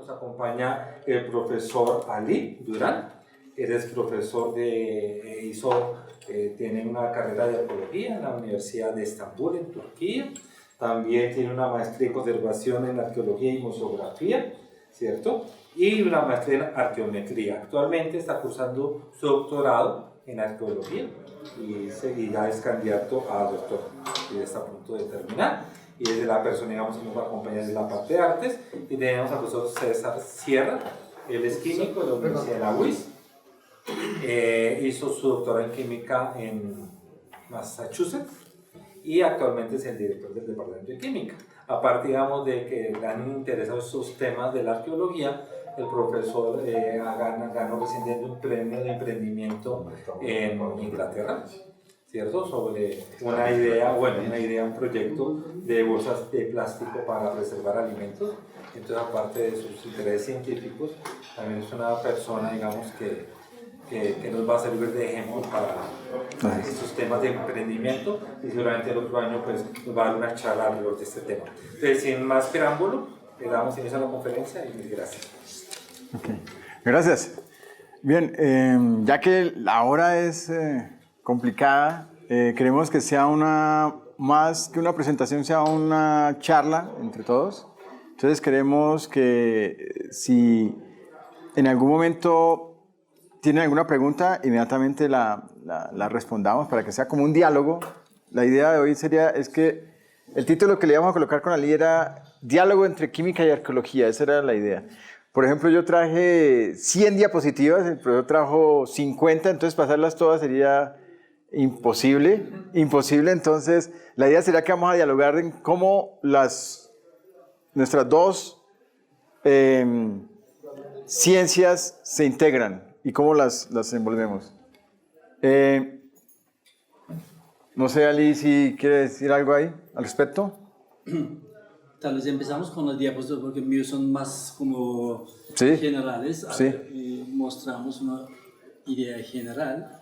nos acompaña el profesor Ali Durán. Él es profesor tiene una carrera de arqueología en la Universidad de Estambul, en Turquía. También tiene una maestría en conservación en arqueología y museografía, ¿cierto? Y una maestría en arqueometría. Actualmente está cursando su doctorado en arqueología y ya es candidato a doctor y está a punto de terminar. Y es la persona, digamos, que nos va a acompañar en la parte de artes. Y tenemos al profesor César Sierra, él es químico de la Universidad de la UIS. Hizo su doctorado en química en Massachusetts y actualmente es el director del departamento de química. Aparte, digamos, de que le han interesado estos temas de la arqueología, el profesor ganó recientemente un premio de emprendimiento en Inglaterra, ¿cierto? Sobre un proyecto de bolsas de plástico para preservar alimentos. Entonces, aparte de sus intereses científicos, también es una persona, digamos, que nos va a servir de ejemplo para estos temas de emprendimiento, y seguramente el otro año pues, nos va a dar una charla alrededor de este tema. Entonces, sin más preámbulo, le damos inicio a la conferencia y mil gracias. Okay. Gracias. Bien, ya que la hora es complicada, queremos que sea más que una presentación, sea una charla entre todos. Entonces queremos que si en algún momento tienen alguna pregunta, inmediatamente la respondamos para que sea como un diálogo. La idea de hoy es que el título que le íbamos a colocar con Ali era Diálogo entre química y arqueología. Esa era la idea. Por ejemplo, yo traje 100 diapositivas, el profesor trajo 50, entonces pasarlas todas sería imposible. Entonces, la idea sería que vamos a dialogar en cómo nuestras dos ciencias se integran y cómo las envolvemos. No sé, Ali, si quiere decir algo ahí al respecto. Tal vez empezamos con las diapositivas porque míos son más como generales. Mostramos una idea general.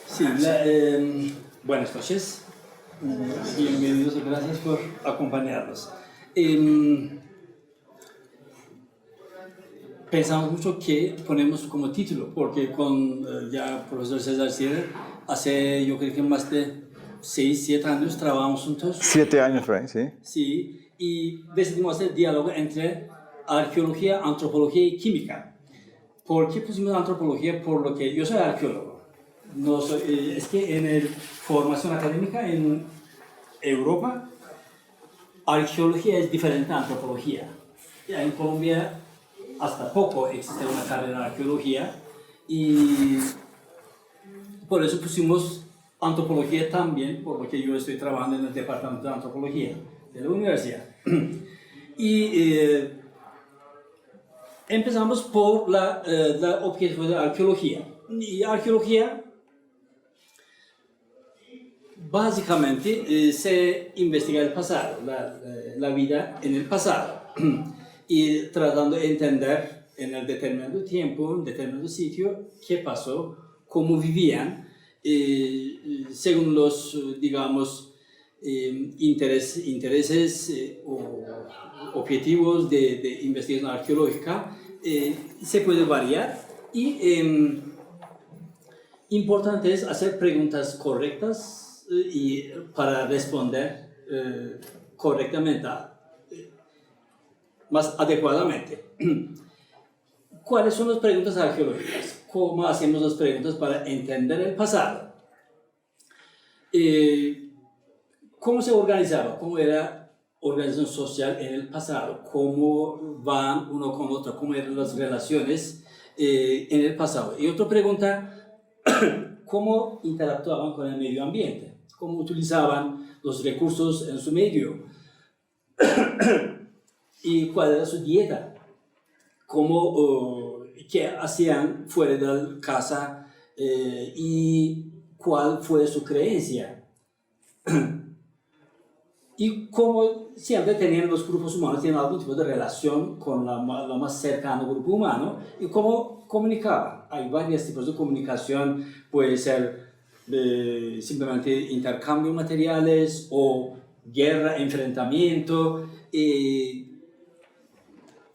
Sí, buenas noches, bienvenidos y gracias por acompañarnos. Pensamos mucho que ponemos como título, porque con ya profesor César Sierra, hace yo creo que más de 6, 7 años trabajamos juntos. 7 años, por ahí, sí. Sí, y decidimos hacer diálogo entre arqueología, antropología y química. ¿Por qué pusimos antropología? Por lo que yo soy arqueólogo. No soy, es que en formación académica en Europa, arqueología es diferente a antropología. Ya en Colombia hasta poco existe una carrera de arqueología y por eso pusimos antropología también, porque yo estoy trabajando en el departamento de antropología de la universidad. Y empezamos por la objetivo de arqueología. Y arqueología básicamente se investiga el pasado, la vida en el pasado, y tratando de entender en el determinado tiempo, en determinado sitio, qué pasó, cómo vivían, según los, digamos, intereses o objetivos de investigación arqueológica, se puede variar y importante es hacer preguntas correctas y para responder correctamente, más adecuadamente. ¿Cuáles son las preguntas arqueológicas? ¿Cómo hacemos las preguntas para entender el pasado? ¿Cómo se organizaba? ¿Cómo era organización social en el pasado? ¿Cómo van uno con otro? ¿Cómo eran las relaciones en el pasado? Y otra pregunta, ¿cómo interactuaban con el medio ambiente? ¿Cómo utilizaban los recursos en su medio? ¿Y cuál era su dieta? ¿Qué hacían fuera de casa? ¿Y cuál fue su creencia? Y como siempre tenían los grupos humanos, tienen algún tipo de relación con lo más cercano grupo humano, y cómo comunicaban. Hay varios tipos de comunicación, puede ser simplemente intercambio de materiales o guerra, enfrentamiento.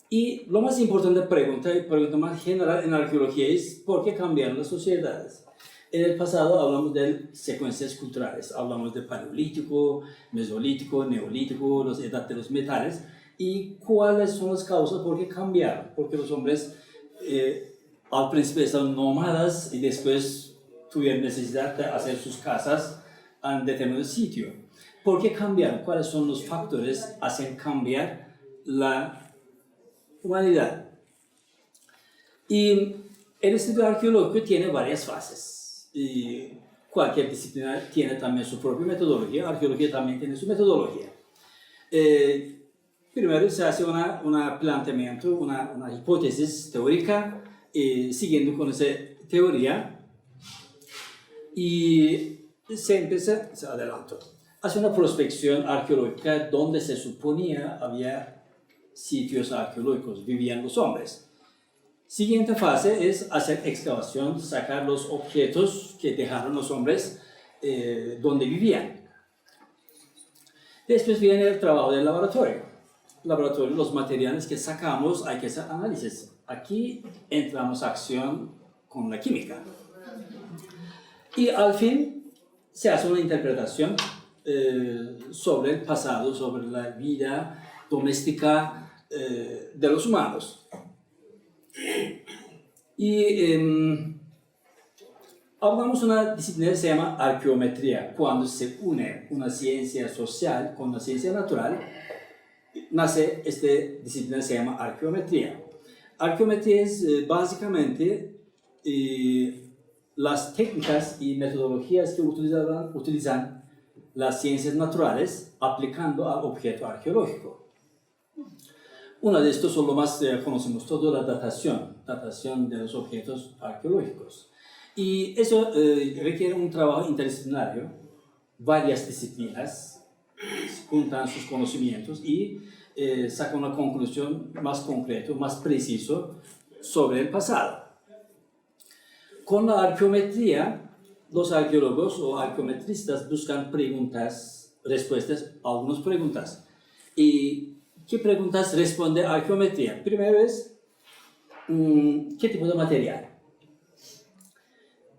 Y lo más importante pregunta más general en arqueología es ¿por qué cambiaron las sociedades? En el pasado hablamos de secuencias culturales, hablamos de paleolítico, mesolítico, neolítico, la edad de los metales, y cuáles son las causas por qué cambiaron, porque los hombres al principio estaban nómadas y después tuvieron necesidad de hacer sus casas en determinado sitio. ¿Por qué cambiaron? ¿Cuáles son los factores que hacen cambiar la humanidad? Y el estudio arqueológico tiene varias fases. Y cualquier disciplina tiene también su propia metodología, arqueología también tiene su metodología. Primero se hace un planteamiento, una hipótesis teórica, siguiendo con esa teoría, y se empieza, se adelantó, hace una prospección arqueológica donde se suponía había sitios arqueológicos, vivían los hombres. Siguiente fase es hacer excavación, sacar los objetos que dejaron los hombres donde vivían. Después viene el trabajo del laboratorio. Laboratorio, los materiales que sacamos, hay que hacer análisis. Aquí entramos a acción con la química. Y al fin se hace una interpretación sobre el pasado, sobre la vida doméstica de los humanos. Y hablamos de una disciplina que se llama arqueometría. Cuando se une una ciencia social con una ciencia natural, nace esta disciplina que se llama arqueometría. Arqueometría es básicamente las técnicas y metodologías que utilizan las ciencias naturales aplicando al objeto arqueológico. Uno de estos son lo más conocemos todos, la datación de los objetos arqueológicos. Y eso requiere un trabajo interdisciplinario, varias disciplinas juntan sus conocimientos y sacan una conclusión más concreta, más preciso sobre el pasado. Con la arqueometría, los arqueólogos o arqueometristas buscan respuestas a algunas preguntas. ¿Y qué preguntas responde arqueometría? Primero es, ¿qué tipo de material?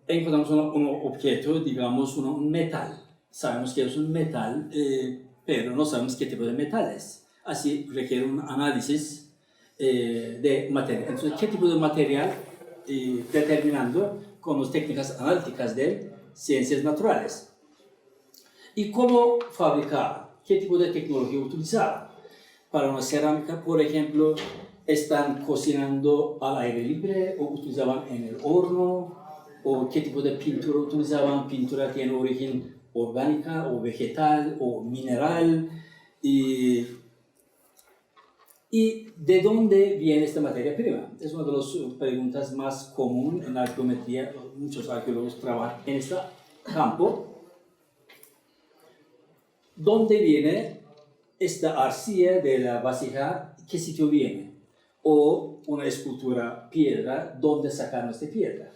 Encontramos un objeto, digamos un metal. Sabemos que es un metal, pero no sabemos qué tipo de metal es. Así requiere un análisis de material. Entonces, ¿qué tipo de material? Determinando con las técnicas analíticas de ciencias naturales. ¿Y cómo fabricaba? ¿Qué tipo de tecnología utilizaba? Para una cerámica, por ejemplo, están cocinando al aire libre o utilizaban en el horno, o qué tipo de pintura utilizaban. Pintura tiene origen orgánica o vegetal o mineral, y de dónde viene esta materia prima. Es una de las preguntas más comunes en la arqueometría. Muchos arqueólogos trabajan en este campo. ¿Dónde viene esta arcilla de la vasija? ¿Qué sitio viene? O una escultura piedra, ¿dónde sacaron esta piedra?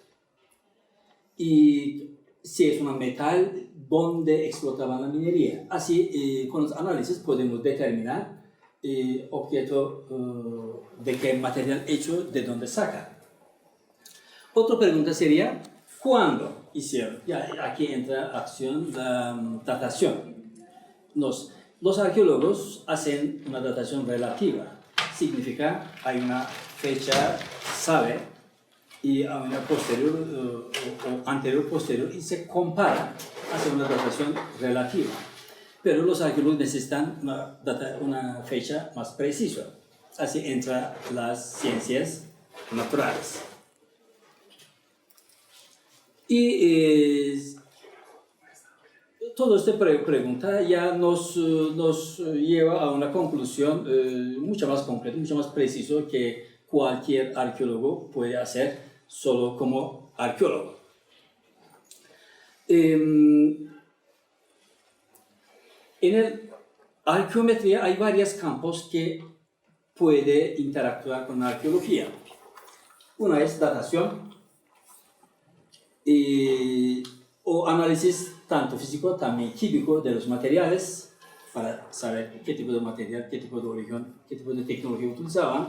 Y si es un metal, ¿dónde explotaban la minería? Así, con los análisis podemos determinar objeto de qué material hecho, de dónde saca. Otra pregunta sería, ¿cuándo hicieron? Ya aquí entra acción la datación. Los arqueólogos hacen una datación relativa. Significa, hay una fecha, sabe, y a una posterior o anterior-posterior, y se compara, hace una datación relativa. Pero los arqueólogos necesitan una fecha más precisa. Así entran las ciencias naturales. Y toda esta pregunta ya nos lleva a una conclusión mucho más concreta, mucho más preciso que cualquier arqueólogo puede hacer solo como arqueólogo. En el arqueometría hay varios campos que puede interactuar con la arqueología. Una es datación o análisis tanto físico, también químico de los materiales para saber qué tipo de material, qué tipo de origen, qué tipo de tecnología utilizaban.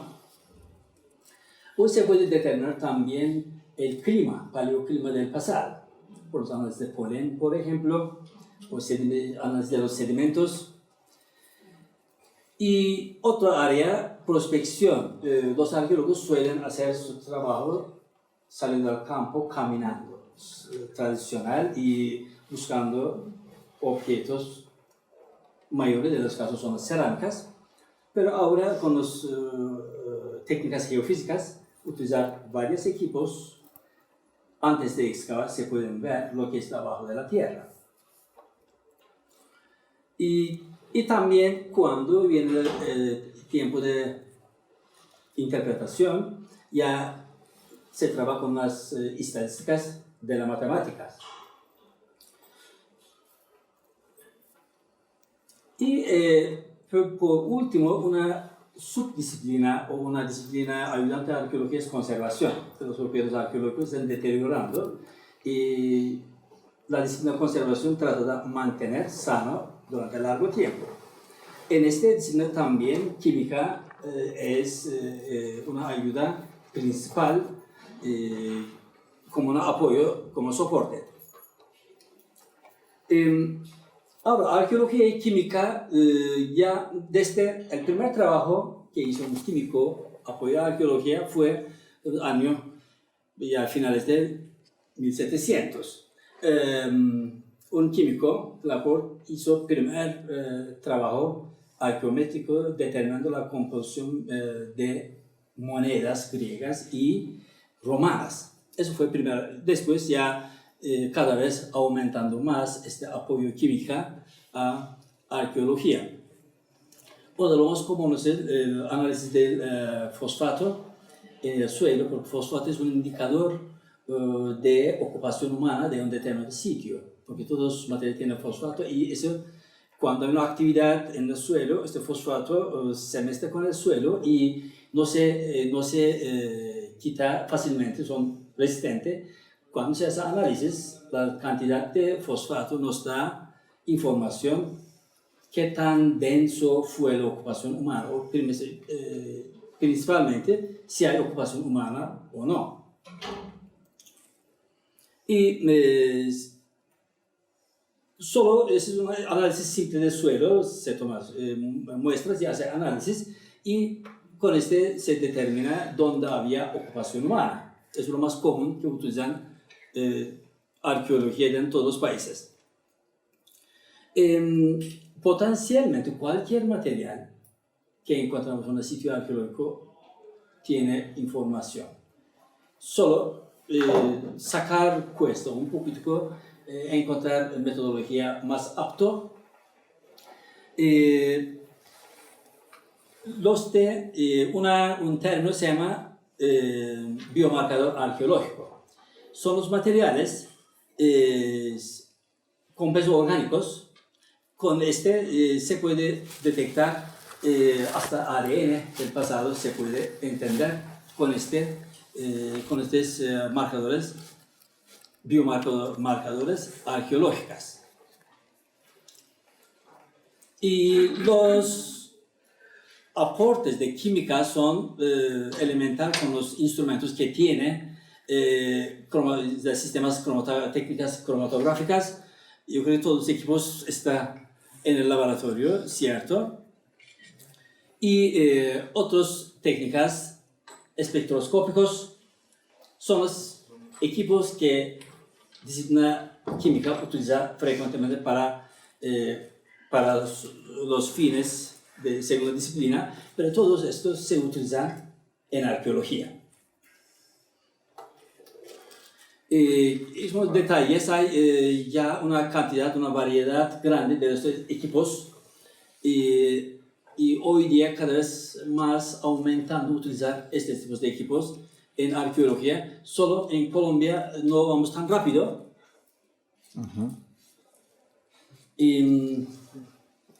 O se puede determinar también el clima, paleoclima del pasado, por los análisis de polen, por ejemplo, o análisis de los sedimentos. Y otra área, prospección. Los arqueólogos suelen hacer su trabajo saliendo al campo, caminando, tradicional, y buscando objetos mayores, de los casos son las cerámicas, pero ahora con las técnicas geofísicas, utilizar varios equipos, antes de excavar se pueden ver lo que está abajo de la tierra. Y también cuando viene el tiempo de interpretación, ya se trabaja con las estadísticas de las matemáticas. Y por último, una subdisciplina o una disciplina ayudante a la arqueología es conservación. Los objetos arqueológicos se están deteriorando y la disciplina de conservación trata de mantener sano durante largo tiempo. En esta disciplina también química es una ayuda principal como un apoyo, como soporte. Ahora, arqueología y química, ya desde el primer trabajo que hizo un químico apoyado a la arqueología fue el año, ya a finales de 1700. Un químico, Laporte, hizo el primer trabajo arqueométrico determinando la composición de monedas griegas y romanas. Eso fue primero. Después ya cada vez aumentando más este apoyo química a arqueología. Uno de los más comunes es el análisis del fosfato en el suelo, porque el fosfato es un indicador de ocupación humana de un determinado sitio, porque todos los materiales tienen fosfato y eso, cuando hay una actividad en el suelo, este fosfato se mezcla con el suelo y no se quita fácilmente, son resistentes. Cuando se hace análisis, la cantidad de fosfato nos da información qué tan denso fue la ocupación humana, o principalmente si hay ocupación humana o no. Y solo es un análisis simple del suelo, se toman muestras y hace análisis, y con este se determina dónde había ocupación humana. Es lo más común que utilizan arqueología en todos los países. Potencialmente cualquier material que encontramos en un sitio arqueológico tiene información. Solo sacar cuesta un poquito, encontrar metodología más apto. Un término se llama biomarcador arqueológico. Son los materiales compuestos orgánicos. Con este se puede detectar hasta ADN del pasado, se puede entender con estos marcadores, biomarcadores arqueológicos. Y los aportes de química son elementales con los instrumentos que tiene de sistemas técnicas cromatográficas. Yo creo que todos los equipos están en el laboratorio, ¿cierto? Y otras técnicas espectroscópicos son los equipos que la disciplina química utiliza frecuentemente para los fines según la disciplina, pero todos estos se utilizan en arqueología. Esos detalles, hay ya una cantidad, una variedad grande de estos equipos y hoy día cada vez más aumentando utilizar estos tipos de equipos en arqueología. Solo en Colombia no vamos tan rápido.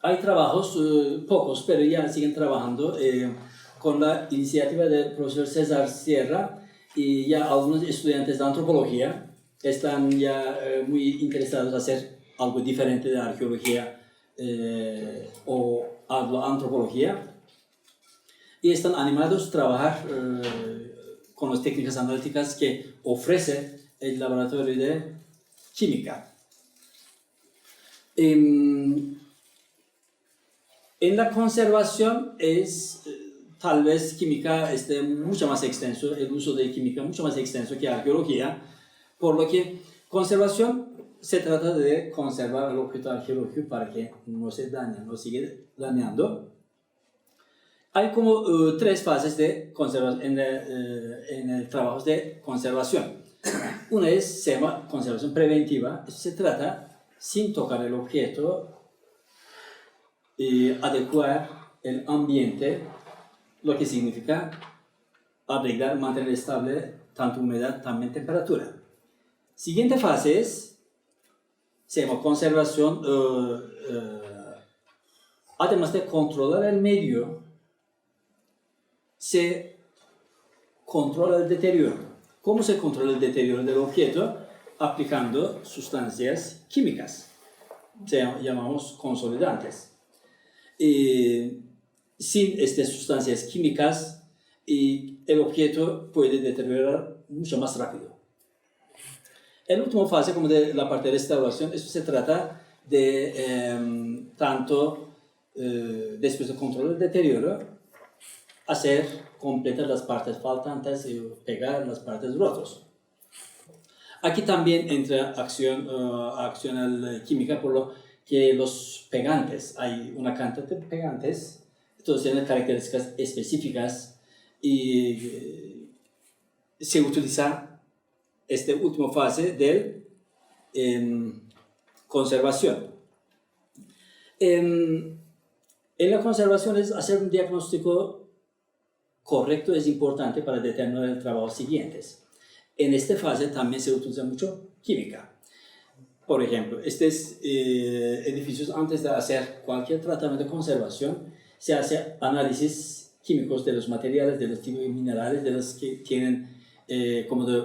hay trabajos, pocos, pero ya siguen trabajando con la iniciativa del profesor César Sierra, y ya algunos estudiantes de antropología están ya muy interesados en hacer algo diferente de arqueología o antropología, y están animados a trabajar con las técnicas analíticas que ofrece el laboratorio de química. En la conservación es tal vez química mucho más extenso, el uso de química mucho más extenso que arqueología, por lo que conservación se trata de conservar el objeto arqueológico para que no se dañe, no siga dañando. Hay como tres fases de conservación en el trabajo de conservación. Una se llama conservación preventiva. Eso se trata sin tocar el objeto y adecuar el ambiente, lo que significa arreglar, mantener estable tanto humedad, también temperatura. Siguiente fase se llama conservación, además de controlar el medio, se controla el deterioro. ¿Cómo se controla el deterioro del objeto? Aplicando sustancias químicas, llamamos consolidantes. Sin estas sustancias químicas, el objeto puede deteriorar mucho más rápido. La última fase, como de la parte de restauración, eso se trata de tanto después de controlar el deterioro, hacer completar las partes faltantes y pegar las partes rotas. Aquí también entra acción química, por lo que los pegantes, hay una cantidad de pegantes, todos tienen características específicas y se utiliza esta última fase de conservación. En la conservación es hacer un diagnóstico correcto, es importante para determinar el trabajo siguientes. En esta fase también se utiliza mucho química. Por ejemplo, estos edificios, antes de hacer cualquier tratamiento de conservación, se hace análisis químicos de los materiales, de los tipos de minerales, de los que tienen como de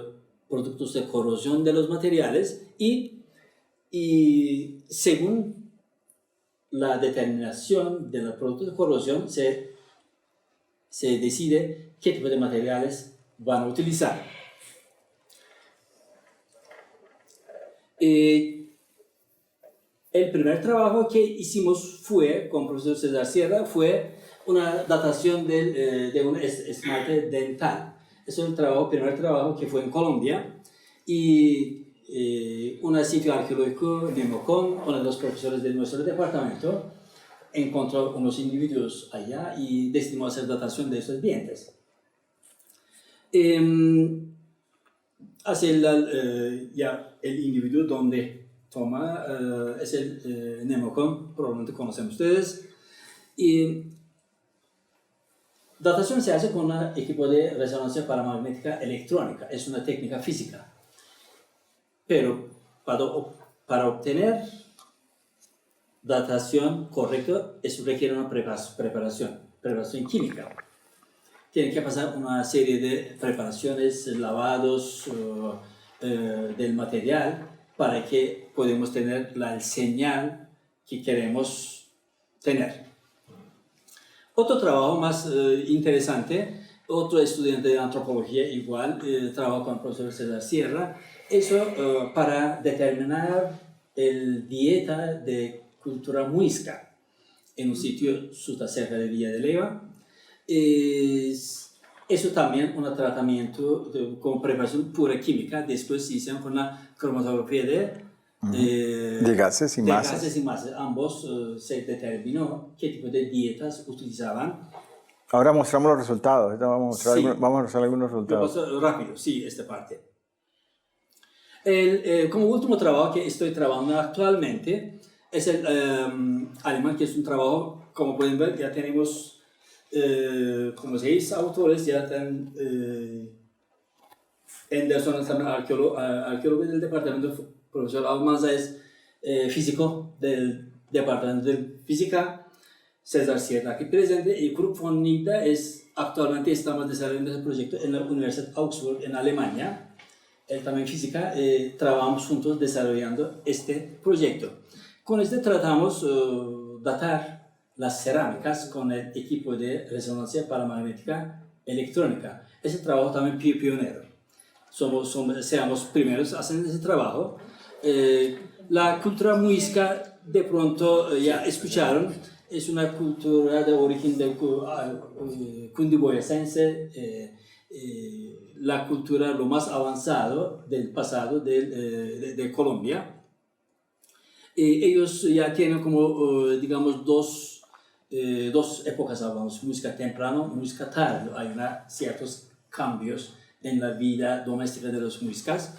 productos de corrosión de los materiales, y según la determinación de los productos de corrosión se decide qué tipo de materiales van a utilizar. El primer trabajo que hicimos con el profesor César Sierra fue una datación de un esmalte dental. Es el primer trabajo que fue en Colombia, y un sitio arqueológico, Nemocón, uno de los profesores de nuestro departamento, encontró unos individuos allá y decidió hacer datación de esos dientes. Hace ya el individuo donde toma es el Nemocón, probablemente conocen ustedes. Y datación se hace con un equipo de resonancia paramagnética electrónica, es una técnica física. Pero para obtener datación correcta, eso requiere una preparación química. Tiene que pasar una serie de preparaciones, lavados del material para que podamos tener la señal que queremos tener. Otro trabajo más interesante, otro estudiante de antropología igual, trabaja con el profesor César Sierra, eso para determinar el dieta de cultura muisca en un sitio cerca de Villa de Leyva. Eso también un tratamiento con preparación pura química, después se hicieron con la cromatografía de gases y masas. Gases y masas. Ambos se determinó qué tipo de dietas utilizaban. Ahora mostramos los resultados, vamos a mostrar algunos Yo resultados. paso rápido, sí, esta parte. Como último trabajo que estoy trabajando actualmente es el alemán, que es un trabajo, como pueden ver, ya tenemos como 6 autores, ya están Anderson es arqueólogo del departamento, profesor Almanza es físico del Departamento de Física, César Sierra aquí presente, y Crowdfunding actualmente estamos desarrollando ese proyecto en la Universidad Augsburg, en Alemania. Él también física, trabajamos juntos desarrollando este proyecto. Con este tratamos datar las cerámicas con el equipo de resonancia paramagnética electrónica. Ese trabajo también pionero. Seamos primeros haciendo ese trabajo. La cultura muisca, de pronto ya escucharon, es una cultura de origen del cundiboyacense, la cultura lo más avanzado del pasado de Colombia. Ellos ya tienen como, digamos, dos épocas, hablamos, música temprano, música tarde. Hay ciertos cambios en la vida doméstica de los muiscas.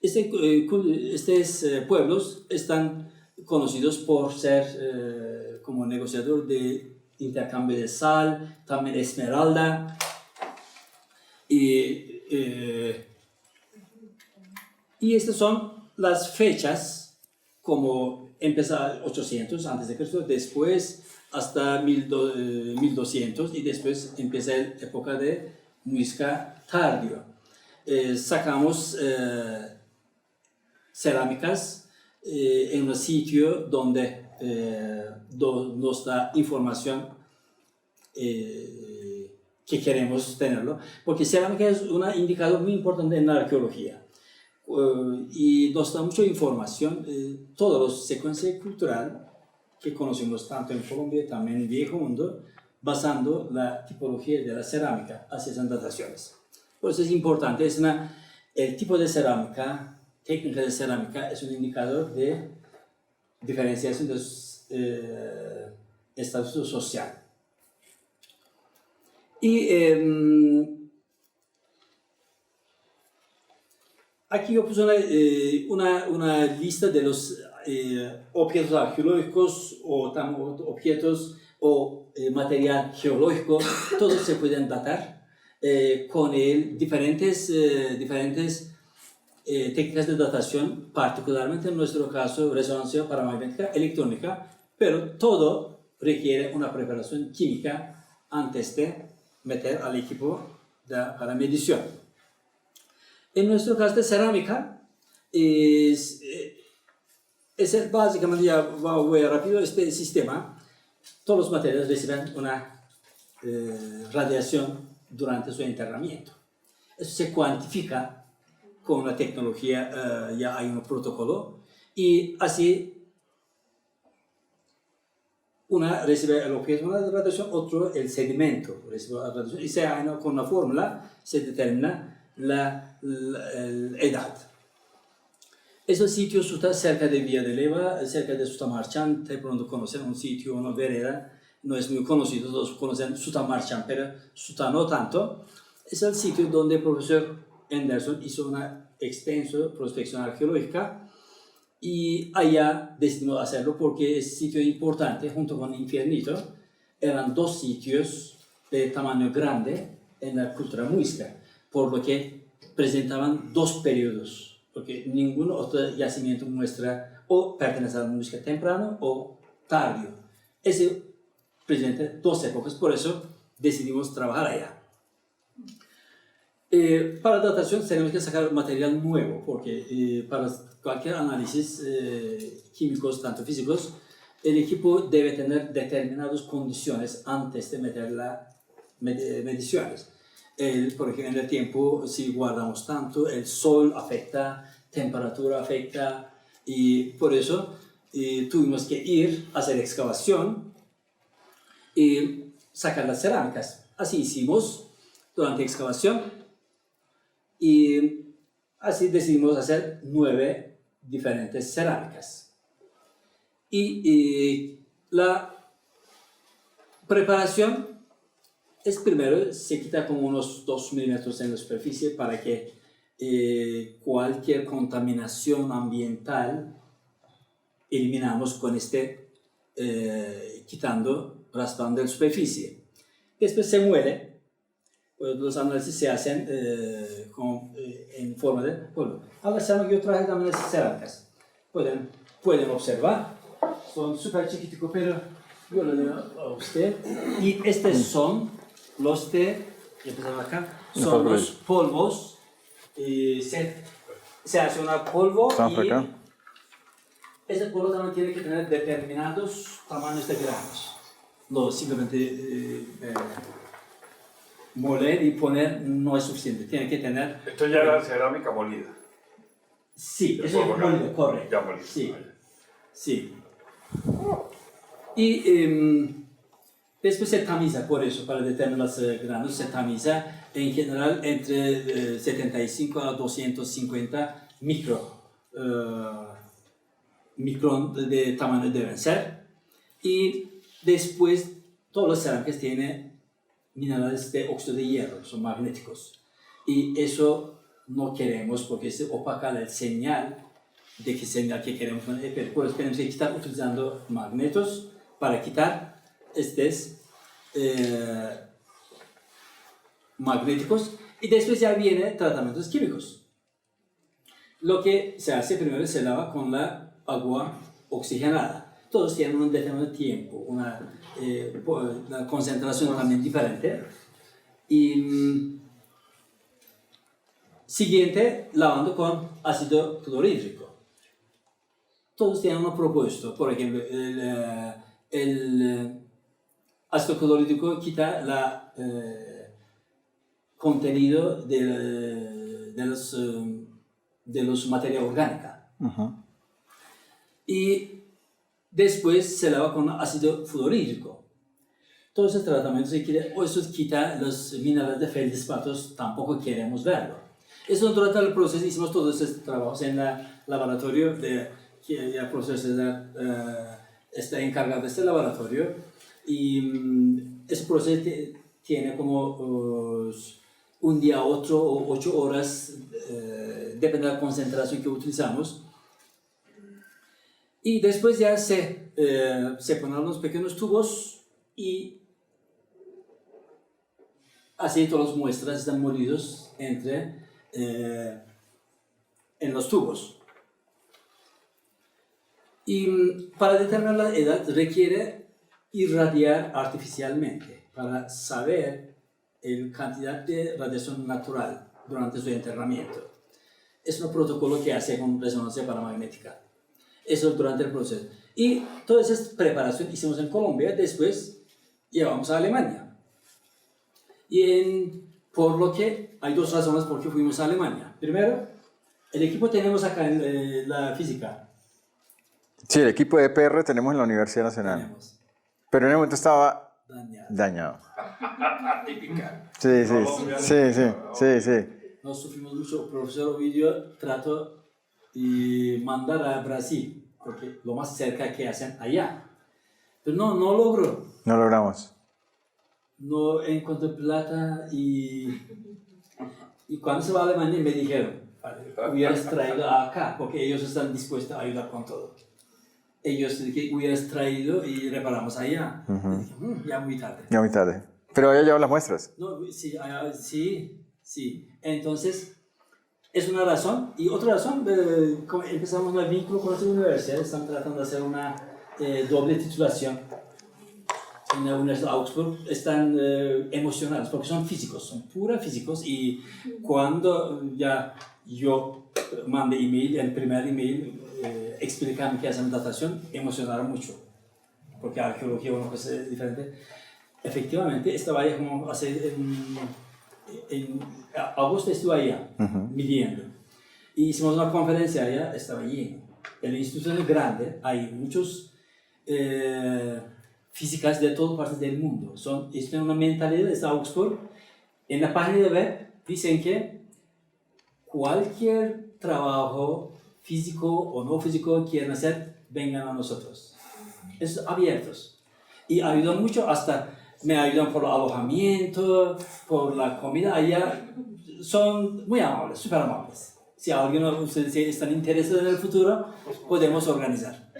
Estos pueblos están conocidos por ser como negociador de intercambio de sal, también esmeralda. Y estas son las fechas, como empezar 800 a.C., después hasta 1200, y después empieza la época de muisca tardío. Sacamos cerámicas en un sitio donde nos da información que queremos tenerlo, porque cerámica es un indicador muy importante en la arqueología y nos da mucha información, todos los secuencias culturales que conocemos tanto en Colombia, también en el Viejo Mundo, basando la tipología de la cerámica hacia esas dataciones. Por eso es importante, el tipo de cerámica, técnica de cerámica, es un indicador de diferenciación de estatus social. Y aquí yo puse una lista de los objetos arqueológicos o objetos o material geológico. Todos se pueden datar con diferentes técnicas de datación, particularmente en nuestro caso resonancia paramagnética electrónica, pero todo requiere una preparación química antes de meter al equipo para medición. En nuestro caso de cerámica, básicamente, ya voy rápido, este sistema, todos los materiales reciben una radiación durante su enterramiento. Eso se cuantifica con la tecnología, ya hay un protocolo, y así una recibe el objeto de radiación, otro el sedimento recibe la radiación, y con una fórmula se determina la edad. Esos sitios están cerca de Vía de Leyva, cerca de Sutamarchan. De pronto conocen un sitio, una vereda, no es muy conocido, todos conocen Sutamarchan, pero Suta no tanto. Es el sitio donde el profesor Anderson hizo una extensa prospección arqueológica, y allá decidimos hacerlo porque es sitio importante, junto con Infiernito. Eran dos sitios de tamaño grande en la cultura muisca, por lo que presentaban dos periodos, porque ningún otro yacimiento muestra o pertenece a la música temprano o tardío. Ese presenta dos épocas, por eso decidimos trabajar allá. Para datación tenemos que sacar material nuevo, porque para cualquier análisis químicos, tanto físicos, el equipo debe tener determinadas condiciones antes de meter las mediciones. Por ejemplo, en el tiempo, si guardamos tanto, el sol afecta, temperatura afecta, y por eso tuvimos que ir a hacer excavación y sacar las cerámicas. Así hicimos durante excavación, y así decidimos hacer 9 diferentes cerámicas. Y la preparación es primero, se quita como unos 2 milímetros en la superficie para que cualquier contaminación ambiental eliminamos con quitando, raspando la superficie. Después se muele. Pues los análisis se hacen en forma de polvo. Ahora saben que yo traje también las cerámicas. Pueden observar, son súper chiquiticos, pero yo lo doy a usted. Y estos son los empezamos acá, son los polvos. Se hace una polvo y ese polvo también tiene que tener determinados tamaños de granos. No simplemente moler y poner no es suficiente, tiene que tener... Esto ya era cerámica molida. Sí, eso es molido, correcto. Ya molido. Sí, sí. Y después se tamiza, por eso, para determinar los granos, se tamiza en general entre 75 a 250 micrón de tamaño deben ser. Y después, todos los cerámicos tienen minerales de óxido de hierro, son magnéticos. Y eso no queremos porque se opaca la señal de que señal que queremos. Por eso tenemos que quitar utilizando magnetos para quitar estos magnéticos. Y después ya vienen tratamientos químicos. Lo que se hace primero se lava con la agua oxigenada. Todos tienen un determinado tiempo, una concentración también diferente. Y siguiente, lavando con ácido clorhídrico. Todos tienen un propósito. Por ejemplo, el ácido clorhídrico quita el contenido de los materia orgánica. Y después se lava con ácido fluorhídrico. Todos esos tratamientos, eso quita los minerales de feldespatos, tampoco queremos verlo. Eso durante el proceso hicimos todos esos trabajos en el laboratorio, que el profesor está encargado de este laboratorio, y ese proceso tiene como un día, otro o 8 horas, depende de la concentración que utilizamos. Y después ya se ponen unos pequeños tubos y así todas las muestras están molidos en los tubos. Y para determinar la edad requiere irradiar artificialmente para saber la cantidad de radiación natural durante su enterramiento. Es un protocolo que hace con resonancia paramagnética. Eso durante el proceso. Y toda esa preparación hicimos en Colombia, después llevamos a Alemania. Por lo que hay 2 razones por qué fuimos a Alemania. Primero, el equipo tenemos acá en la física. Sí, el equipo de EPR tenemos en la Universidad Nacional. Tenemos. Pero en el momento estaba dañado. Típica. Sí. Nos sufrimos mucho. El profesor Ovidio trató de mandar a Brasil, porque lo más cerca que hacen allá. Pero no logró. No logramos. No encontré plata y cuando se va a Alemania me dijeron, hubieras traído acá, porque ellos están dispuestos a ayudar con todo. Ellos hubieras traído y reparamos allá. Dije, ya muy tarde. Ya muy tarde. Pero había llevado las muestras. No, sí. Entonces, es una razón. Y otra razón, empezamos un vínculo con las universidades, están tratando de hacer una doble titulación en la Universidad de Augsburg. Están emocionados porque son físicos, son puros físicos. Y cuando ya yo mandé email, el primer email, explicando que hacen datación, emocionaron mucho. Porque arqueología es una cosa diferente. Efectivamente, estaba allá como hace en agosto estuve allá, midiendo. Y hicimos una conferencia allá, estaba lleno. El instituto es grande, hay muchos físicas de todas partes del mundo. Tienen una mentalidad de Augsburg. En la página web dicen que cualquier trabajo físico o no físico quieran hacer, vengan a nosotros. Es abiertos. Y ayudan mucho, hasta me ayudan por el alojamiento, por la comida. Allá son muy amables, súper amables. Si alguien de ustedes están interesados en el futuro, podemos organizar.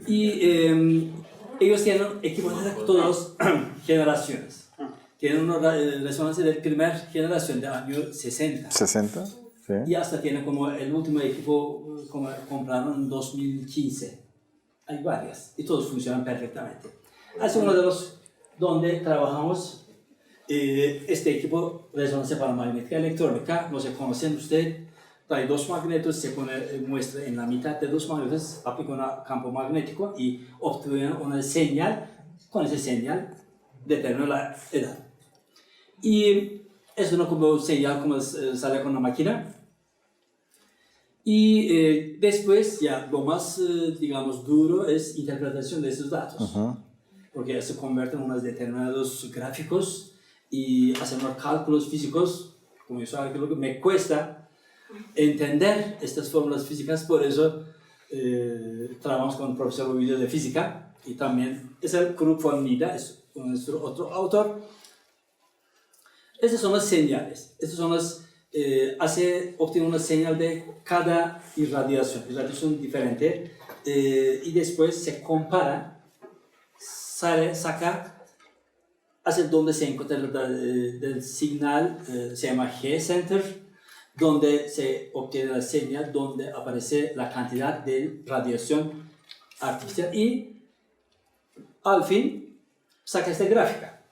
Y ellos tienen equipos de todas las generaciones. Tienen una resonancia de primera generación, de año 60. 60, sí. Y hasta tienen como el último equipo como compraron en 2015. Hay varias y todos funcionan perfectamente. Es uno de los donde trabajamos este equipo de resonancia paramagnética electrónica. No se conocen usted. Hay dos magnetos, se muestra en la mitad de dos magnetos, aplica un campo magnético y obtiene una señal. Con esa señal determina la edad. Y es una como señal como sale con una máquina. Y después ya lo más, digamos, duro es interpretación de esos datos. Porque se convierten en unos determinados gráficos y hacer unos cálculos físicos. Como yo soy arqueólogo, me cuesta entender estas fórmulas físicas, por eso trabajamos con el profesor Ovidio de física y también es el Krug von Nida, es nuestro otro autor. Estas son las señales, estas son las, obtiene una señal de cada irradiación diferente y después se compara, saca hacia donde se encuentra el señal, se llama G-center, donde se obtiene la señal, donde aparece la cantidad de radiación artificial y al fin saca esta gráfica.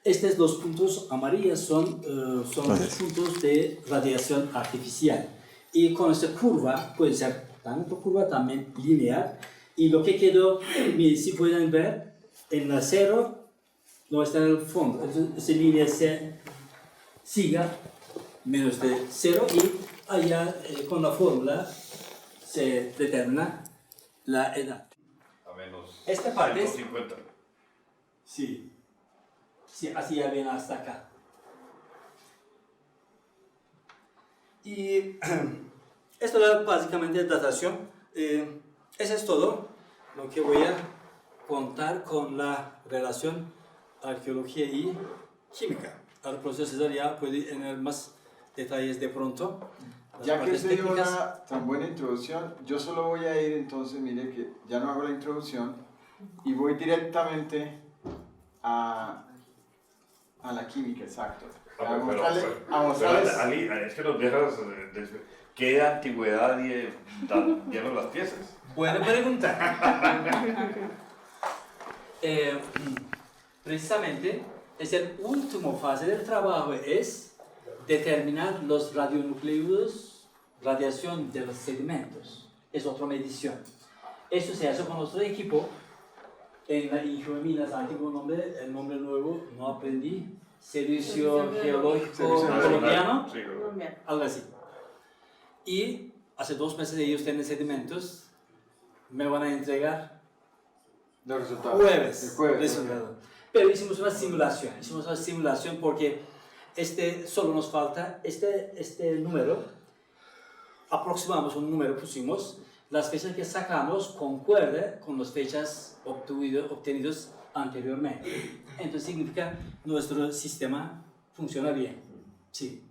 Estos dos puntos amarillos son los puntos de radiación artificial y con esta curva puede ser tanto curva también lineal y lo que quedó, si pueden ver, en la cero no está en el fondo, esa línea se siga menos de 0 y allá con la fórmula se determina la edad. A menos Esta parte 150. Sí, así ya viene hasta acá. Y esto es básicamente datación. Eso es todo lo que voy a contar con la relación arqueología y química. Ahora el profesor César ya puede tener más detalles de pronto. Ya que usted dio una tan buena introducción, yo solo voy a ir entonces, mire que ya no hago la introducción y voy directamente a la química, exacto. A mostrarles. Ali, es que nos dejas. ¿Qué antigüedad dieron las piezas? Buena pregunta. Precisamente, es el último fase del trabajo, es determinar los radionucleidos, radiación de los sedimentos. Es otra medición. Eso se hace con nuestro equipo. En la Ingeominas, antiguo nombre, el nombre nuevo no aprendí. Servicio Geológico Colombiano, Sí, algo así. Y hace 2 meses ellos tienen sedimentos, me van a entregar Los resultados. jueves. Jueves. Pero hicimos una simulación porque solo nos falta este número, aproximamos un número, pusimos, las fechas que sacamos concuerdan con las fechas obtenidas anteriormente. Entonces significa nuestro sistema funciona bien. Sí.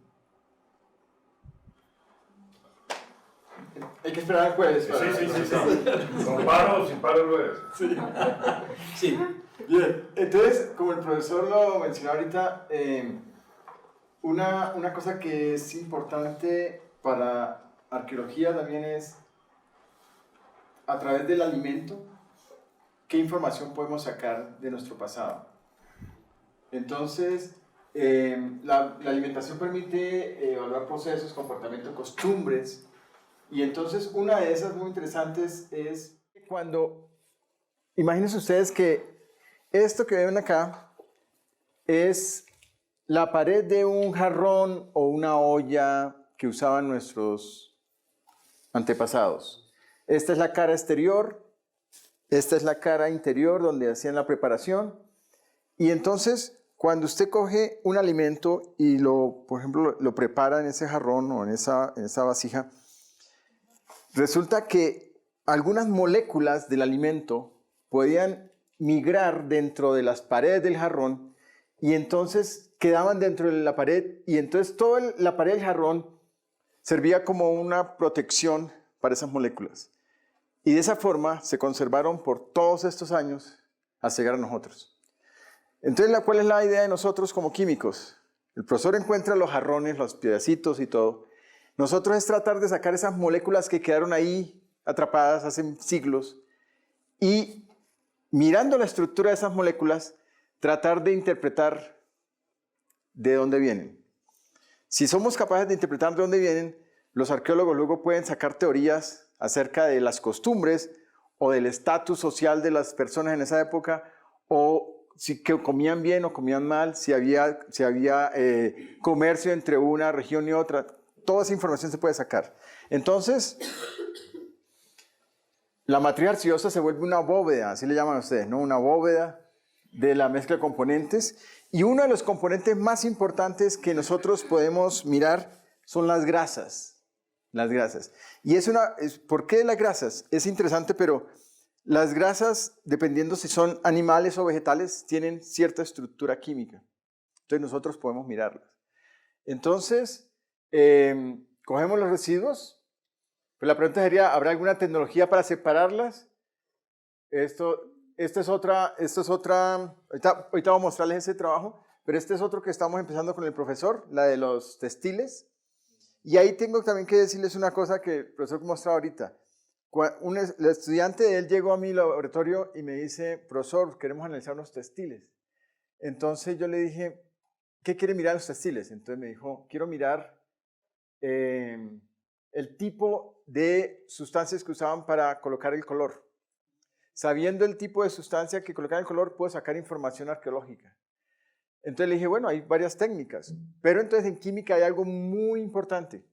Hay que esperar al jueves. Sí. ¿Con paro o sin paro el jueves? Sí. Bien, entonces, como el profesor lo mencionó ahorita, una cosa que es importante para arqueología también es, a través del alimento, qué información podemos sacar de nuestro pasado. Entonces, la alimentación permite evaluar procesos, comportamientos, costumbres, y entonces una de esas muy interesantes es cuando, imagínense ustedes que esto que ven acá es la pared de un jarrón o una olla que usaban nuestros antepasados. Esta es la cara exterior, esta es la cara interior donde hacían la preparación. Y entonces, cuando usted coge un alimento y por ejemplo, lo prepara en ese jarrón o en esa vasija, resulta que algunas moléculas del alimento podían migrar dentro de las paredes del jarrón y entonces quedaban dentro de la pared y entonces toda la pared del jarrón servía como una protección para esas moléculas. Y de esa forma se conservaron por todos estos años hasta llegar a nosotros. Entonces, ¿cuál es la idea de nosotros como químicos? El profesor encuentra los jarrones, los pedacitos y todo. Nosotros es tratar de sacar esas moléculas que quedaron ahí atrapadas hace siglos y mirando la estructura de esas moléculas, tratar de interpretar de dónde vienen. Si somos capaces de interpretar de dónde vienen, los arqueólogos luego pueden sacar teorías acerca de las costumbres o del estatus social de las personas en esa época, o si que comían bien o comían mal, si había comercio entre una región y otra. Toda esa información se puede sacar. Entonces, la matriz arcillosa se vuelve una bóveda, así le llaman ustedes, ¿no? Una bóveda de la mezcla de componentes. Y uno de los componentes más importantes que nosotros podemos mirar son las grasas. Las grasas. Y ¿por qué las grasas? Es interesante, pero las grasas, dependiendo si son animales o vegetales, tienen cierta estructura química. Entonces nosotros podemos mirarlas. Entonces, cogemos los residuos. Pues la pregunta sería, ¿habrá alguna tecnología para separarlas? Esta es otra, ahorita voy a mostrarles ese trabajo, pero este es otro que estamos empezando con el profesor, la de los textiles. Y ahí tengo también que decirles una cosa que el profesor mostraba ahorita. El estudiante de él llegó a mi laboratorio y me dice, profesor, queremos analizar unos textiles. Entonces yo le dije, ¿qué quiere mirar los textiles? Entonces me dijo, quiero mirar el tipo de sustancias que usaban para colocar el color. Sabiendo el tipo de sustancia que colocaban el color, puedo sacar información arqueológica. Entonces le dije, bueno, hay varias técnicas, pero entonces en química hay algo muy importante,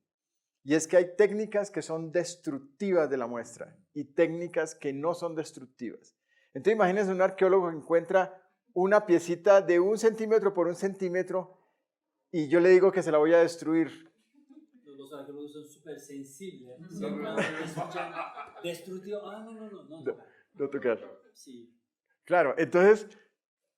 y es que hay técnicas que son destructivas de la muestra y técnicas que no son destructivas. Entonces imagínense un arqueólogo que encuentra una piecita de 1 centímetro por 1 centímetro y yo le digo que se la voy a destruir. Los arqueólogos son súper sensibles. Destructivo. No tocar. Sí. Claro, entonces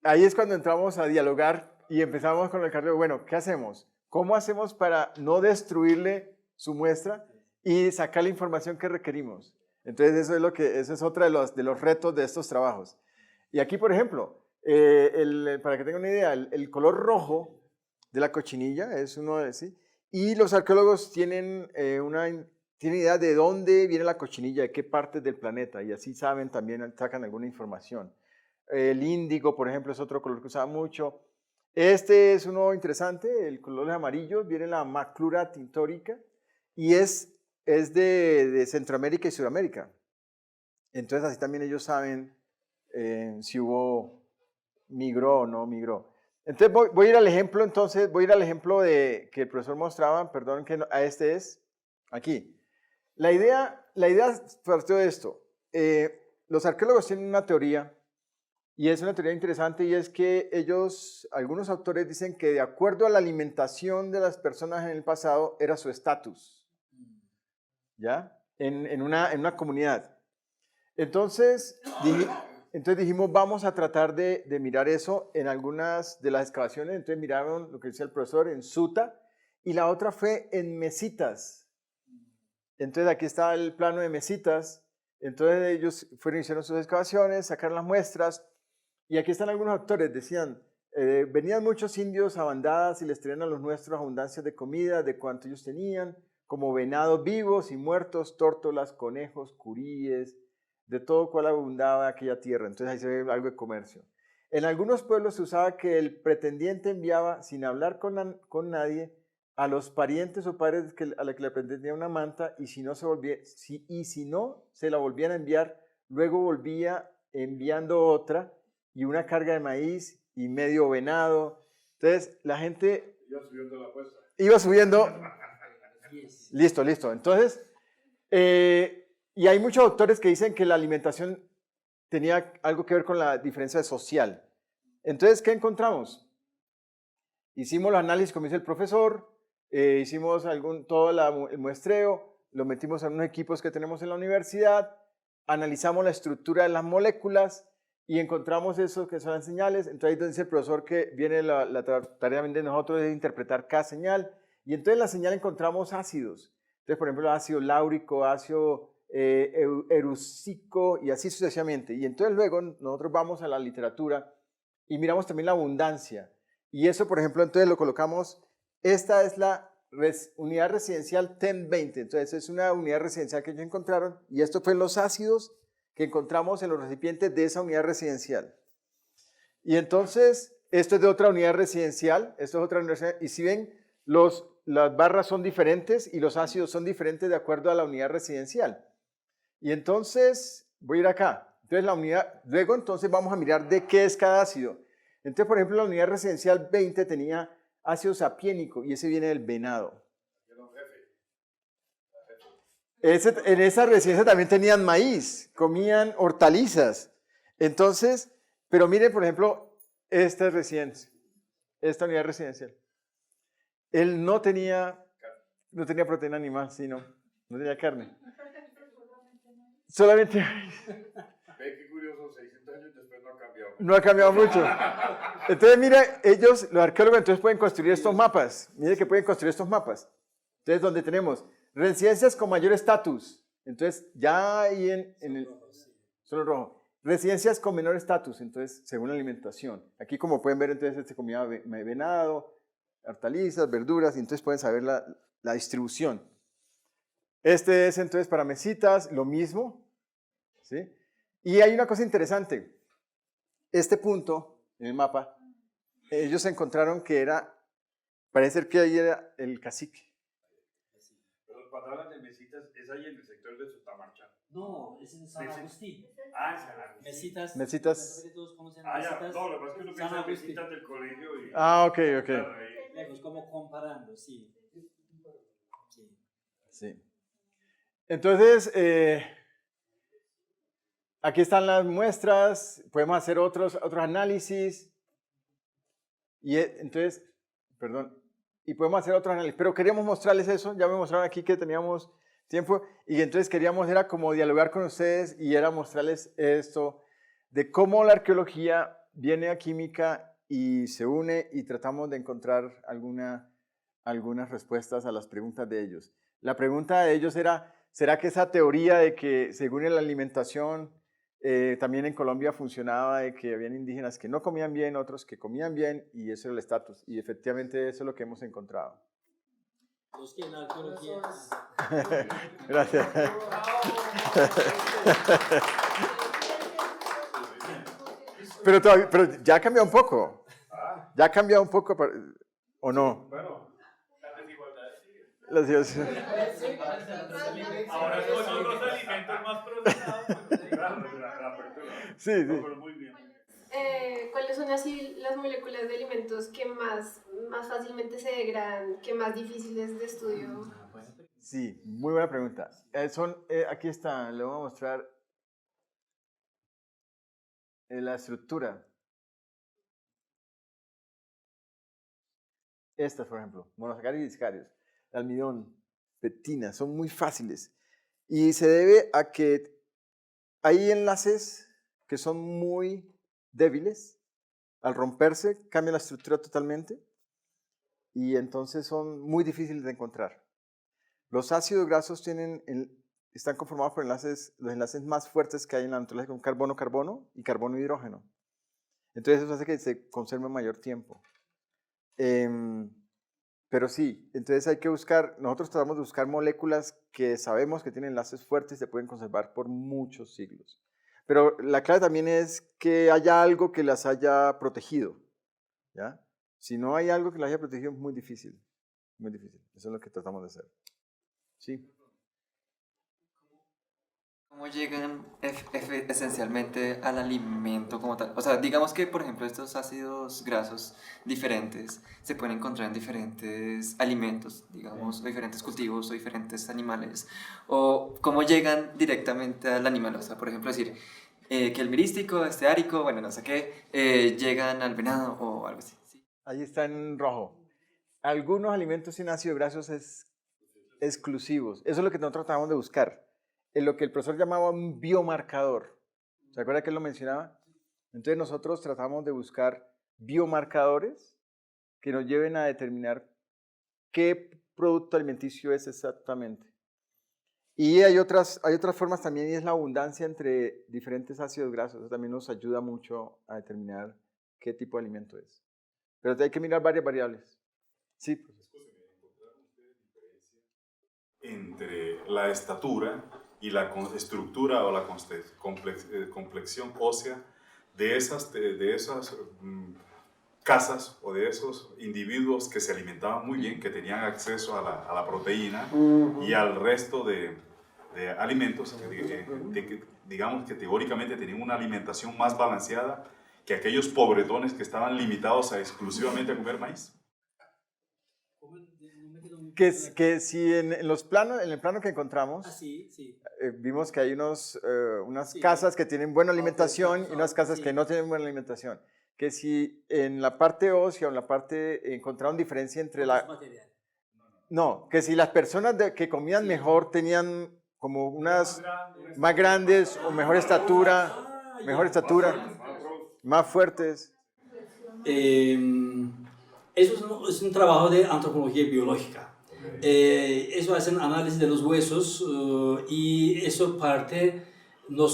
ahí es cuando entramos a dialogar y empezamos con el cardiólogo. Bueno, ¿qué hacemos? ¿Cómo hacemos para no destruirle su muestra y sacar la información que requerimos? Entonces eso es otro de los retos de estos trabajos. Y aquí, por ejemplo, para que tengan una idea, el color rojo de la cochinilla es uno de sí. Y los arqueólogos tienen idea de dónde viene la cochinilla, de qué partes del planeta, y así saben, también sacan alguna información. El índigo, por ejemplo, es otro color que usaba mucho. Este es uno interesante, el color amarillo, viene la Maclura tintorica, y es de Centroamérica y Sudamérica. Entonces así también ellos saben si migró o no migró. Entonces voy a ir al ejemplo, que el profesor mostraba, perdón, que a este es, aquí. La idea partió de esto. Los arqueólogos tienen una teoría, y es una teoría interesante, y es que algunos autores dicen que de acuerdo a la alimentación de las personas en el pasado, era su estatus, ¿ya? En una comunidad. Entonces dijimos, vamos a tratar de mirar eso en algunas de las excavaciones. Entonces miraron lo que decía el profesor en Suta, y la otra fue en Mesitas. Entonces aquí está el plano de Mesitas. Entonces ellos hicieron sus excavaciones, sacaron las muestras, y aquí están algunos autores, decían, venían muchos indios a bandadas y les traían a los nuestros abundancias de comida, de cuanto ellos tenían, como venados vivos y muertos, tórtolas, conejos, curíes, de todo cual abundaba aquella tierra. Entonces ahí se ve algo de comercio. En algunos pueblos se usaba que el pretendiente enviaba, sin hablar con nadie, a los parientes o padres a la que le pretendía una manta, y si no se la volvían a enviar, luego volvía enviando otra, y una carga de maíz y medio venado. Entonces la gente Iba subiendo la apuesta. iba subiendo. Listo. Entonces, y hay muchos autores que dicen que la alimentación tenía algo que ver con la diferencia social. Entonces, ¿qué encontramos? Hicimos los análisis, como dice el profesor, hicimos todo el muestreo, lo metimos en unos equipos que tenemos en la universidad, analizamos la estructura de las moléculas y encontramos eso que son las señales. Entonces ahí dice el profesor que viene la tarea de nosotros es interpretar cada señal, y entonces en la señal encontramos ácidos. Entonces, por ejemplo, ácido láurico, ácido erucico y así sucesivamente. Y entonces luego nosotros vamos a la literatura y miramos también la abundancia. Y eso, por ejemplo, entonces lo colocamos, esta es la unidad residencial TEM 20. Entonces es una unidad residencial que ellos encontraron, y esto fue en los ácidos que encontramos en los recipientes de esa unidad residencial. Y entonces, esto es de otra unidad residencial, esto es otra unidad residencial, y si ven, las barras son diferentes y los ácidos son diferentes de acuerdo a la unidad residencial. Y entonces, voy a ir acá. Entonces, la unidad, luego entonces vamos a mirar de qué es cada ácido. Entonces, por ejemplo, la unidad residencial 20 tenía ácido sapiénico y ese viene del venado. En esa residencia también tenían maíz, comían hortalizas. Entonces, pero miren, por ejemplo, esta residencia, esta unidad residencial. Él no tenía proteína animal, sino no tenía carne. Solamente... Ve qué curioso, 600 años después no ha cambiado. No ha cambiado mucho. Entonces, mira, ellos, los arqueólogos, entonces pueden construir estos mapas. Mire que pueden construir estos mapas. Entonces, donde tenemos residencias con mayor estatus. Entonces, ya ahí en el... Solo rojo. Residencias con menor estatus, entonces, según la alimentación. Aquí, como pueden ver, entonces, se comía venado, hortalizas, verduras, y entonces pueden saber la distribución. Este es, entonces, para mesitas, lo mismo. ¿Sí? Y hay una cosa interesante. Este punto en el mapa, ellos encontraron que parece ser que ahí era el cacique. Pero cuando hablan de mesitas, es ahí en el sector de Sutamarcha. No, es en San Agustín. Ah, en San Agustín. Mesitas. Mesitas. Todos conocen Ah, ya, mesitas. no, lo que pasa es que uno San piensa en Agustín. mesitas del colegio y... Ah, ok. Claro, ahí. Lejos, como comparando, sí. Sí. Entonces, aquí están las muestras, podemos hacer otros análisis. Y entonces, perdón, y podemos hacer otros análisis. Pero queríamos mostrarles eso, ya me mostraron aquí que teníamos tiempo, y entonces era como dialogar con ustedes y era mostrarles esto de cómo la arqueología viene a química y se une y tratamos de encontrar algunas respuestas a las preguntas de ellos. La pregunta de ellos era, ¿será que esa teoría de que según la alimentación también en Colombia funcionaba, de que habían indígenas que no comían bien, otros que comían bien, y eso era el estatus? Y efectivamente eso es lo que hemos encontrado. Los que en la arqueología... Gracias. Pero ya ha cambiado un poco. Ya ha cambiado un poco, ¿o no? Bueno, la desigualdad sigue. La desigualdad. Ahora son los alimentos más procesados. Claro, la apertura. Sí. No, pero muy bien. ¿Cuáles son así las moléculas de alimentos que más fácilmente se degradan, que más difíciles de estudio? Sí, muy buena pregunta. Aquí está, le voy a mostrar la estructura. Estas, por ejemplo, monosacáridos y discarios, almidón, pectina, son muy fáciles. Y se debe a que hay enlaces que son muy débiles. Al romperse, cambia la estructura totalmente y entonces son muy difíciles de encontrar. Los ácidos grasos están conformados por los enlaces más fuertes que hay en la naturaleza, con carbono-carbono y carbono-hidrógeno. Entonces eso hace que se conserve mayor tiempo. Pero sí, entonces hay que nosotros tratamos de buscar moléculas que sabemos que tienen enlaces fuertes y se pueden conservar por muchos siglos. Pero la clave también es que haya algo que las haya protegido, ¿ya? Si no hay algo que las haya protegido es muy difícil, muy difícil. Eso es lo que tratamos de hacer. Sí. ¿Cómo llegan esencialmente al alimento como tal? O sea, digamos que, por ejemplo, estos ácidos grasos diferentes se pueden encontrar en diferentes alimentos, digamos, o diferentes cultivos o diferentes animales. O cómo llegan directamente al animal. O sea, por ejemplo, decir que el mirístico, este árico, bueno, no sé qué, llegan al venado o algo así. ¿Sí? Ahí está en rojo. Algunos alimentos sin ácidos grasos exclusivos. Eso es lo que nosotros tratamos de buscar. En lo que el profesor llamaba un biomarcador. ¿Se acuerda que él lo mencionaba? Entonces nosotros tratamos de buscar biomarcadores que nos lleven a determinar qué producto alimenticio es exactamente. Y hay otras formas también, y es la abundancia entre diferentes ácidos grasos. Eso también nos ayuda mucho a determinar qué tipo de alimento es. Pero hay que mirar varias variables. Sí. Entre la estatura y la estructura o la complexión ósea de esas casas o de esos individuos que se alimentaban muy bien, que tenían acceso a la proteína y al resto de alimentos, digamos que teóricamente tenían una alimentación más balanceada que aquellos pobretones que estaban limitados exclusivamente a comer maíz. Que si en el plano que encontramos, sí, sí. Vimos que hay unas casas que tienen buena alimentación y unas casas que no tienen buena alimentación. Que si en la parte ósea o en la parte encontraron diferencia entre No, que si las personas que comían mejor tenían como unas más grandes o mejor estatura, más fuertes. Eso es un trabajo de antropología biológica. Eso hacen análisis de los huesos y eso parte no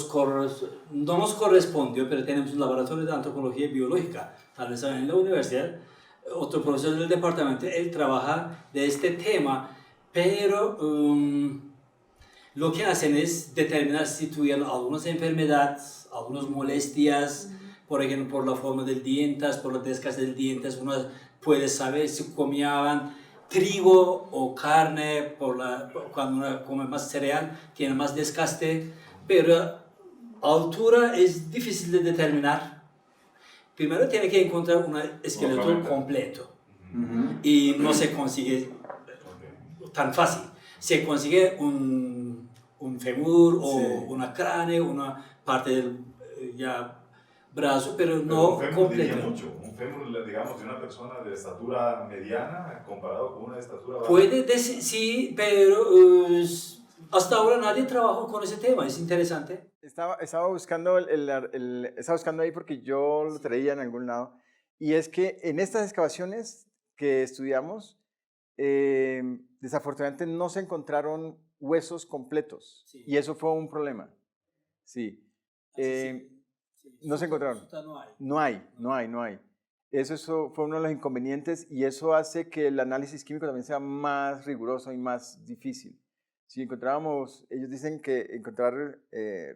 nos correspondió, pero tenemos un laboratorio de antropología biológica, tal vez en la universidad. Otro profesor del departamento, él trabaja de este tema, pero lo que hacen es determinar si tuvieron algunas enfermedades, algunas molestias, por ejemplo, por la forma del dientes, por los desgastes del dientes. Uno puede saber si comían trigo o carne, cuando uno come más cereal, tiene más desgaste, pero altura es difícil de determinar. Primero tiene que encontrar un esqueleto completo y no se consigue tan fácil. Se consigue un fémur o una cráneo, una parte del brazo, pero no completo. Un fémur, digamos, de una persona de estatura mediana comparado con una de estatura baja. Puede decir, sí, pero hasta ahora nadie trabajó con ese tema, es interesante. Estaba buscando estaba buscando ahí porque yo lo traía en algún lado, y es que en estas excavaciones que estudiamos, desafortunadamente no se encontraron huesos completos, sí. Y eso fue un problema. Sí. No se encontraron. No hay. Eso fue uno de los inconvenientes y eso hace que el análisis químico también sea más riguroso y más difícil. Si encontrábamos, ellos dicen que encontrar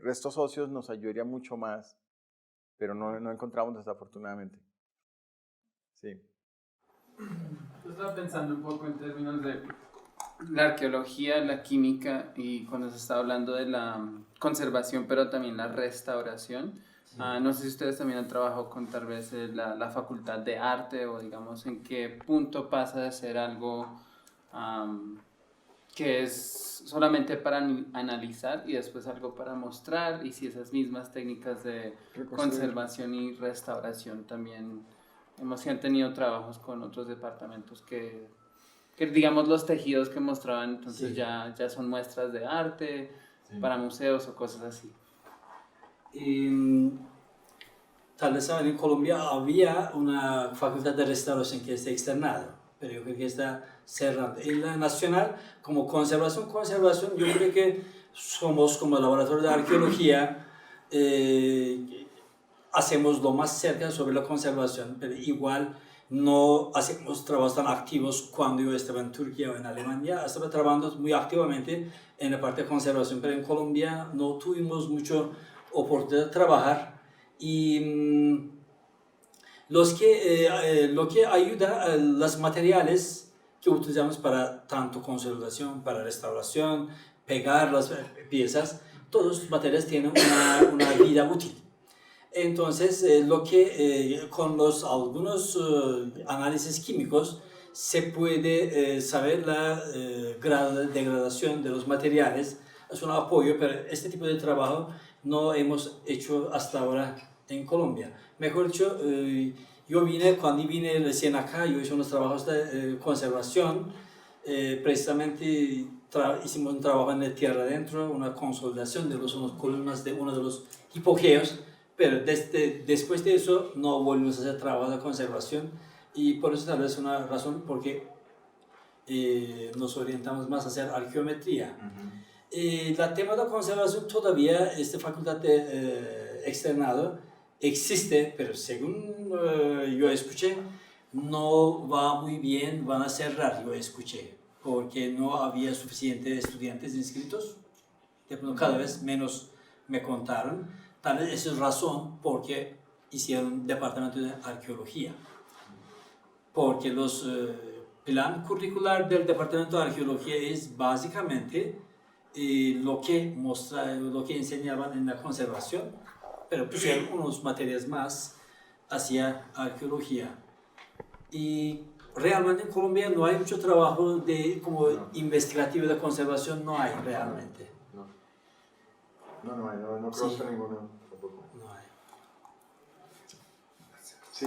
restos óseos nos ayudaría mucho más, pero no encontramos desafortunadamente. Sí. Yo estaba pensando un poco en términos de la arqueología, la química y cuando se está hablando de la conservación, pero también la restauración. Sí. No sé si ustedes también han trabajado con tal vez la facultad de arte o digamos en qué punto pasa de ser algo que es solamente para analizar y después algo para mostrar, y si esas mismas técnicas de conservación y restauración también hemos tenido trabajos con otros departamentos que digamos los tejidos que mostraban entonces sí. ya son muestras de arte sí. para museos o cosas así. Tal vez saben, en Colombia había una facultad de restauración que está externada, pero yo creo que está cerrando. En la nacional, como conservación, yo creo que somos como laboratorio de arqueología, hacemos lo más cerca sobre la conservación, pero igual no hacemos trabajos tan activos. Cuando yo estaba en Turquía o en Alemania, estaba trabajando muy activamente en la parte de conservación, pero en Colombia no tuvimos mucha oportunidad de trabajar. Y lo que ayuda a los materiales que utilizamos para tanto conservación, para restauración, pegar las piezas, todos los materiales tienen una vida útil. Entonces, con algunos análisis químicos se puede saber la grado de degradación de los materiales. Es un apoyo, pero este tipo de trabajo no hemos hecho hasta ahora en Colombia. Mejor dicho, cuando vine recién acá, yo hice unos trabajos de conservación. Precisamente hicimos un trabajo en la tierra adentro, una consolidación de unas columnas de uno de los hipogeos. Pero después de eso no volvimos a hacer trabajo de conservación, y por eso tal vez es una razón porque nos orientamos más a hacer arqueometría. El tema de conservación todavía, esta facultad de externado existe, pero según yo escuché, no va muy bien, van a cerrar, yo escuché, porque no había suficientes estudiantes inscritos. De pronto cada vez menos me contaron. Tal vez esa es razón porque hicieron un departamento de arqueología. Porque los plan curricular del departamento de arqueología es básicamente lo que enseñaban en la conservación, pero pusieron unas materias más hacia arqueología. Y realmente en Colombia no hay mucho trabajo como investigativo de conservación, no hay realmente. No hay, no conozco ninguno tampoco. No hay. Sí.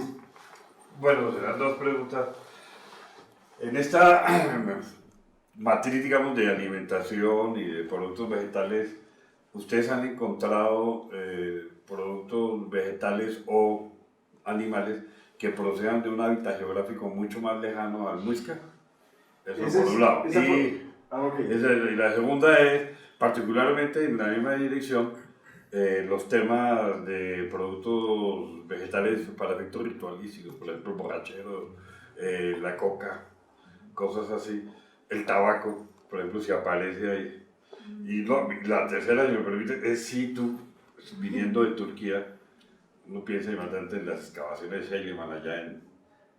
Bueno, serán dos preguntas. En esta matriz, digamos, de alimentación y de productos vegetales, ¿ustedes han encontrado productos vegetales o animales que procedan de un hábitat geográfico mucho más lejano al Muisca? Eso por un lado. Y la segunda es, particularmente en la misma dirección, los temas de productos vegetales para efectos ritualísticos, por ejemplo, el borrachero, la coca, cosas así, el tabaco, por ejemplo, si aparece ahí. Y la tercera, si me permite, es si tú, viniendo de Turquía, uno piensa bastante en las excavaciones de Şeliman allá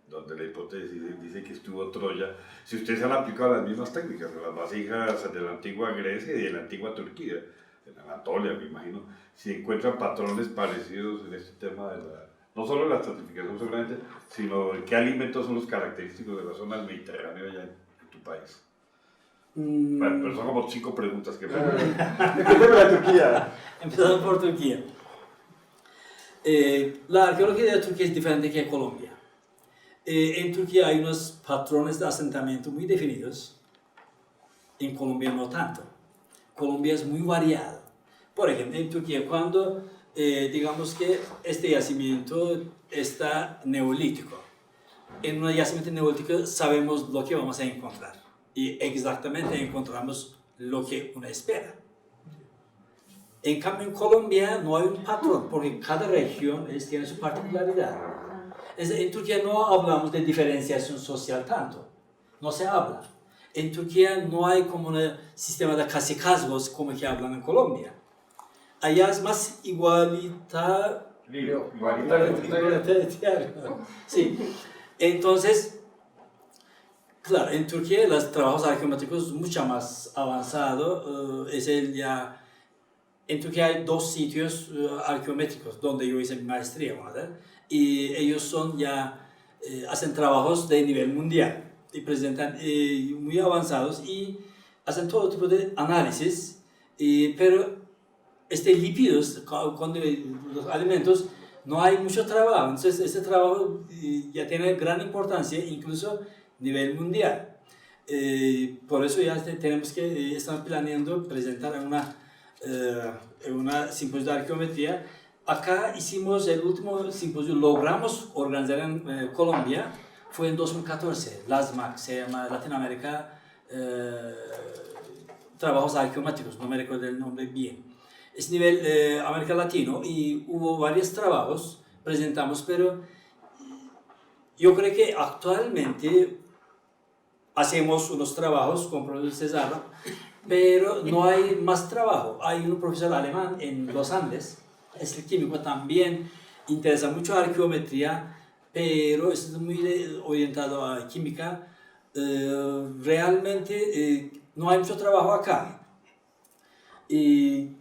donde la hipótesis dice que estuvo Troya, si ustedes han aplicado las mismas técnicas de las vasijas de la antigua Grecia y de la antigua Turquía, en Anatolia me imagino, si encuentran patrones parecidos en este tema de no solo la estratificación seguramente, sino qué alimentos son los característicos de la zona del Mediterráneo allá en tu país. Bueno, pero son como 5 preguntas que me Empezando por Turquía. La arqueología de Turquía es diferente que en Colombia. En Turquía hay unos patrones de asentamiento muy definidos, en Colombia no tanto. Colombia es muy variado. Por ejemplo, en Turquía, cuando digamos que este yacimiento está neolítico, en un yacimiento neolítico sabemos lo que vamos a encontrar y exactamente encontramos lo que uno espera. En cambio, en Colombia no hay un patrón, porque cada región tiene su particularidad. En Turquía no hablamos de diferenciación social tanto, no se habla. En Turquía no hay como un sistema de cacicazgos como que hablan en Colombia. Allá es más igualitario. Sí. Entonces, claro, en Turquía los trabajos arqueométricos son mucho más avanzados. En Turquía hay 2 sitios arqueométricos donde yo hice mi maestría, ¿verdad? Y ellos hacen trabajos de nivel mundial y presentan muy avanzados y hacen todo tipo de análisis, pero lípidos, con los alimentos, no hay mucho trabajo. Entonces, este trabajo ya tiene gran importancia, incluso a nivel mundial. Por eso ya estamos planeando presentar en una simposio de arqueometría. Acá hicimos el último simposio, logramos organizar en Colombia, fue en 2014, LASMAC, se llama Latinoamérica Trabajos Arqueométricos, no me recuerdo el nombre bien. Es nivel América Latino y hubo varios trabajos, presentamos, pero yo creo que actualmente hacemos unos trabajos con el profesor Cesaro, pero no hay más trabajo. Hay un profesor alemán en los Andes, es el químico, también interesa mucho arqueometría, pero es muy orientado a química. Realmente no hay mucho trabajo acá. Y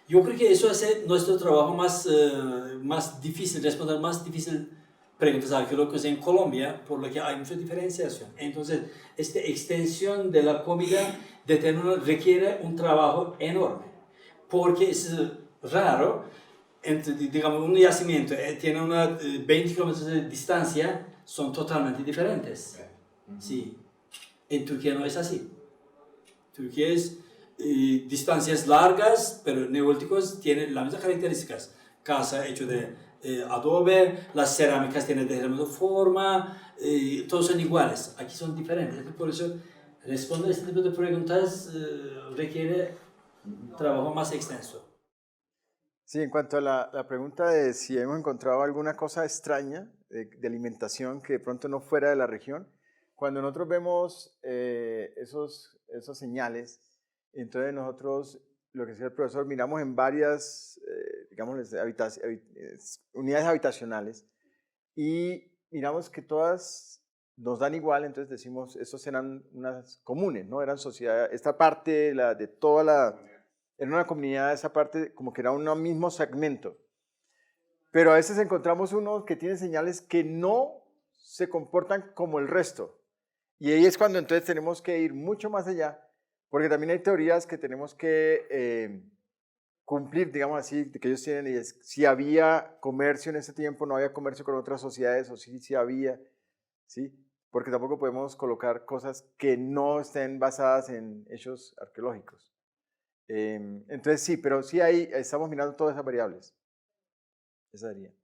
yo creo que eso hace nuestro trabajo más difícil, responder más difícil preguntas arqueológicas en Colombia, por lo que hay mucha diferenciación. Entonces, esta extensión de la comida de terreno requiere un trabajo enorme, porque es raro, digamos, un yacimiento tiene 20 kilómetros de distancia, son totalmente diferentes. Sí. En Turquía no es así. Turquía es distancias largas, pero neolíticos tienen las mismas características. Casa hecho de adobe, las cerámicas tienen determinada forma, todos son iguales. Aquí son diferentes. Por eso, responder a este tipo de preguntas requiere trabajo más extenso. Sí, en cuanto a la pregunta de si hemos encontrado alguna cosa extraña de alimentación que de pronto no fuera de la región, cuando nosotros vemos esos esas señales. Entonces nosotros, lo que decía el profesor, miramos en varias, digamos, unidades habitacionales y miramos que todas nos dan igual, entonces decimos, estos eran unas comunes, ¿no? Eran sociedades, esta parte de toda era una comunidad, esa parte como que era un mismo segmento. Pero a veces encontramos unos que tienen señales que no se comportan como el resto. Y ahí es cuando entonces tenemos que ir mucho más allá, porque también hay teorías que tenemos que cumplir, digamos así, que ellos tienen, y es si había comercio en ese tiempo, no había comercio con otras sociedades, o sí había, ¿sí? Porque tampoco podemos colocar cosas que no estén basadas en hechos arqueológicos. Entonces sí, pero sí ahí estamos mirando todas esas variables. Esa sería.